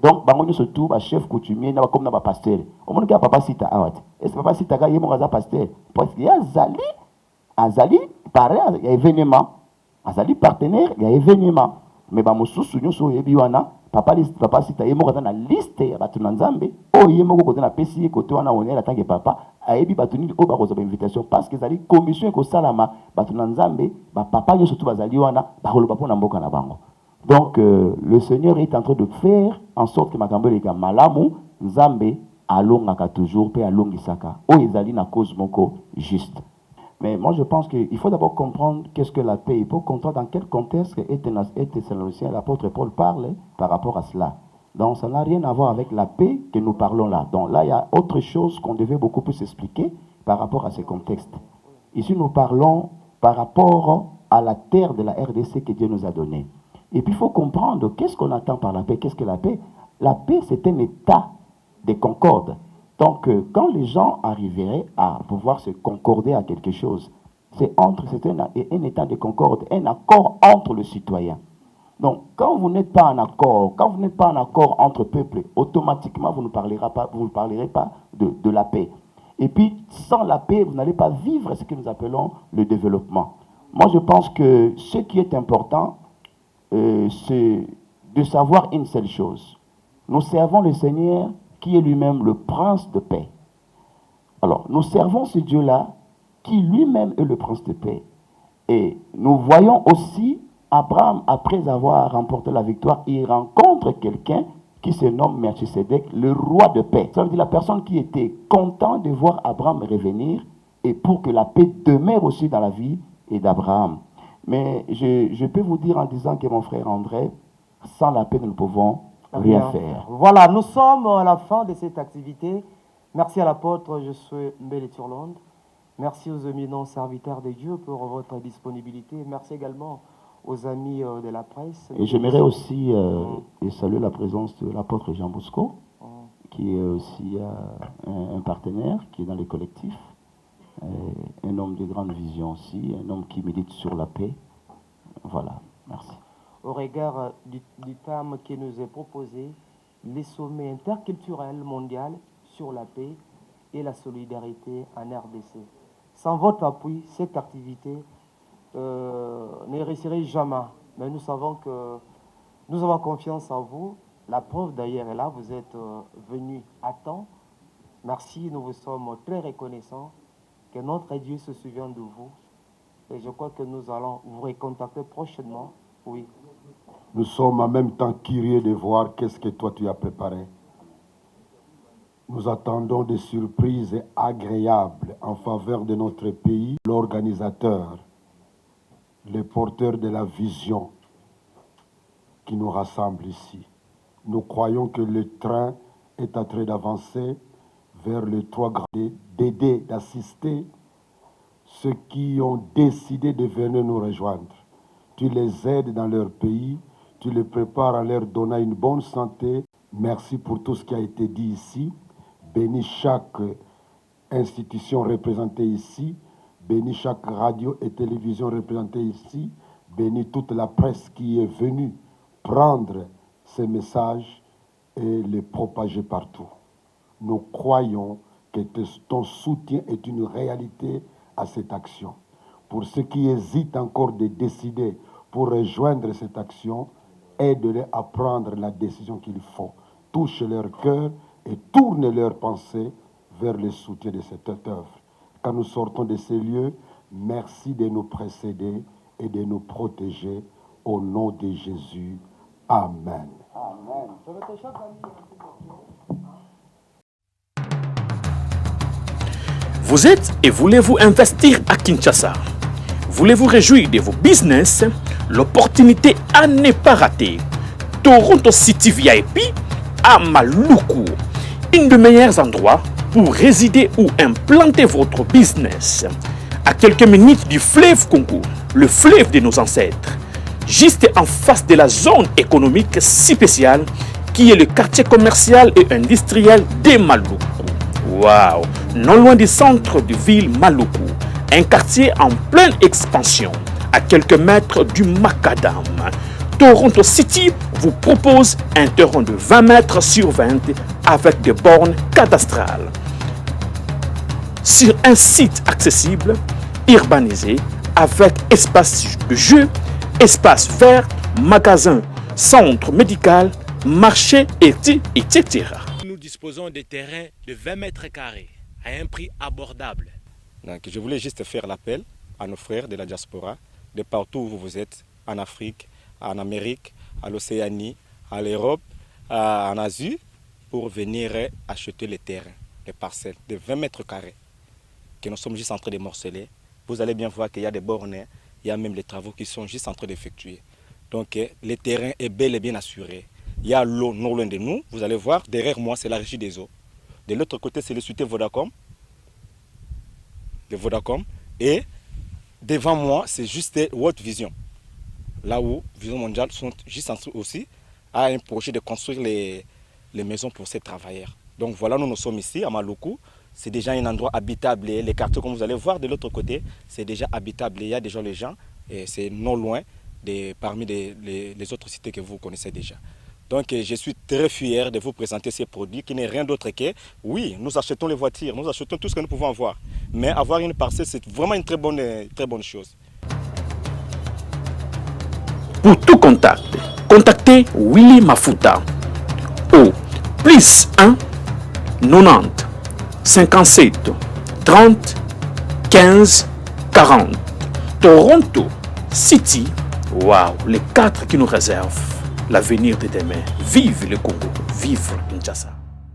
Donc bango nyo surtout ba chef coutumier na ba comme na ba pasteur. O moni ka papa sita awat. Est-ce papa sita ka yemo aza pasteur? Parce qu'il y a azali pareil il y a événement. Azali partenaire, il y a événement. Mais ba mosusu nyo so yebi wana papa sita yemo kata na liste ya batu na nzambe o yemo ko na pesi côté wana on est tanke papa ayebi batu ni o ba ko invitation parce que zali commission ko salama batu na nzambe ba papa yo surtout bazali wana ba koloba pona mboka na bango. Donc le Seigneur est en train de faire en sorte que makambo leka malamu nzambe alongaka toujours pe alongisaka o ezali na cause moko juste. Mais moi, je pense qu'il faut d'abord comprendre qu'est-ce que la paix. Il faut comprendre dans quel contexte et Thessaloniciens, l'apôtre Paul parle par rapport à cela. Donc, ça n'a rien à voir avec la paix que nous parlons là. Donc là, il y a autre chose qu'on devait beaucoup plus expliquer par rapport à ces contextes. Ici, nous parlons par rapport à la terre de la RDC que Dieu nous a donnée. Et puis, il faut comprendre qu'est-ce qu'on attend par la paix. Qu'est-ce que la paix? La paix, c'est un état de concorde. Donc, quand les gens arriveraient à pouvoir se concorder à quelque chose, c'est un état de concorde, un accord entre les citoyens. Donc, quand vous n'êtes pas en accord, entre peuples, automatiquement, vous ne parlerez pas de la paix. Et puis, sans la paix, vous n'allez pas vivre ce que nous appelons le développement. Moi, je pense que ce qui est important, c'est de savoir une seule chose. Nous servons le Seigneur qui est lui-même le prince de paix. Alors, nous servons ce Dieu-là qui lui-même est le prince de paix. Et nous voyons aussi Abraham, après avoir remporté la victoire, il rencontre quelqu'un qui se nomme Melchisedec, le roi de paix. Ça veut dire la personne qui était content de voir Abraham revenir et pour que la paix demeure aussi dans la vie d'Abraham. Mais je peux vous dire en disant que mon frère André, sans la paix, nous ne pouvons rien faire. Voilà, nous sommes à la fin de cette activité. Merci à l'apôtre Josué Mbele Turlande. Merci aux éminents serviteurs de Dieu pour votre disponibilité. Merci également aux amis de la presse. Et j'aimerais aussi saluer la présence de l'apôtre Jean Bosco, qui est aussi un partenaire, qui est dans les collectifs, un homme de grande vision aussi, un homme qui médite sur la paix. Voilà, merci. Au regard du thème qui nous est proposé, les sommets interculturels mondiaux sur la paix et la solidarité en RDC. Sans votre appui, cette activité ne réussirait jamais. Mais nous savons que nous avons confiance en vous. La preuve d'ailleurs est là, vous êtes venus à temps. Merci, nous vous sommes très reconnaissants. Que notre Dieu se souvienne de vous. Et je crois que nous allons vous recontacter prochainement. Oui. Nous sommes en même temps curieux de voir qu'est-ce que toi tu as préparé. Nous attendons des surprises agréables en faveur de notre pays. L'organisateur, le porteur de la vision qui nous rassemble ici. Nous croyons que le train est en train d'avancer vers les 3 gradés, d'aider, d'assister ceux qui ont décidé de venir nous rejoindre. Tu les aides dans leur pays, tu les prépares en leur donnant une bonne santé. Merci pour tout ce qui a été dit ici. Bénis chaque institution représentée ici. Bénis chaque radio et télévision représentée ici. Bénis toute la presse qui est venue prendre ces messages et les propager partout. Nous croyons que ton soutien est une réalité à cette action. Pour ceux qui hésitent encore de décider pour rejoindre cette action, aide-les à prendre la décision qu'il faut. Touche leur cœur et tourne leurs pensées vers le soutien de cette œuvre. Quand nous sortons de ces lieux, merci de nous précéder et de nous protéger au nom de Jésus. Amen. Amen. Vous êtes et voulez-vous investir à Kinshasa? Voulez-vous réjouir de vos business? L'opportunité à ne pas rater. Toronto City VIP à Maluku, un des meilleurs endroits pour résider ou implanter votre business. À quelques minutes du fleuve Congo, le fleuve de nos ancêtres, juste en face de la zone économique si spéciale qui est le quartier commercial et industriel de Maluku. Waouh! Non loin du centre de ville Maluku, un quartier en pleine expansion, à quelques mètres du Macadam. Toronto City vous propose un terrain de 20 mètres sur 20 avec des bornes cadastrales. Sur un site accessible, urbanisé, avec espace de jeu, espace vert, magasin, centre médical, marché, etc. Nous disposons de terrains de 20 mètres carrés à un prix abordable. Donc, je voulais juste faire l'appel à nos frères de la diaspora, de partout où vous êtes, en Afrique, en Amérique, à l'Océanie, à l'Europe, en Asie, pour venir acheter les terrains, les parcelles de 20 mètres carrés que nous sommes juste en train de morceler vous allez bien voir qu'il y a des bornes, il y a même les travaux qui sont juste en train d'effectuer. Donc le terrain est bel et bien assuré. Il y a l'eau non loin de nous, vous allez voir, derrière moi c'est la régie des eaux. De l'autre côté c'est le société Vodacom. De Vodacom. Et devant moi c'est juste World Vision. Là où Vision Mondiale sont juste en train aussi à un projet de construire les maisons pour ces travailleurs. Donc voilà, nous sommes ici à Maluku. C'est déjà un endroit habitable. Les quartiers, comme vous allez voir de l'autre côté, c'est déjà habitable. Il y a déjà les gens et c'est non loin parmi les autres cités que vous connaissez déjà. Donc je suis très fier de vous présenter ces produits qui n'est rien d'autre que, oui, nous achetons les voitures, nous achetons tout ce que nous pouvons avoir. Mais avoir une parcelle, c'est vraiment une très bonne chose. Pour tout contact, contactez Willy Mafuta au +1 90 57 30 15 40. Toronto City, waouh, les 4 qui nous réservent l'avenir de demain. Vive le Congo, vive Kinshasa.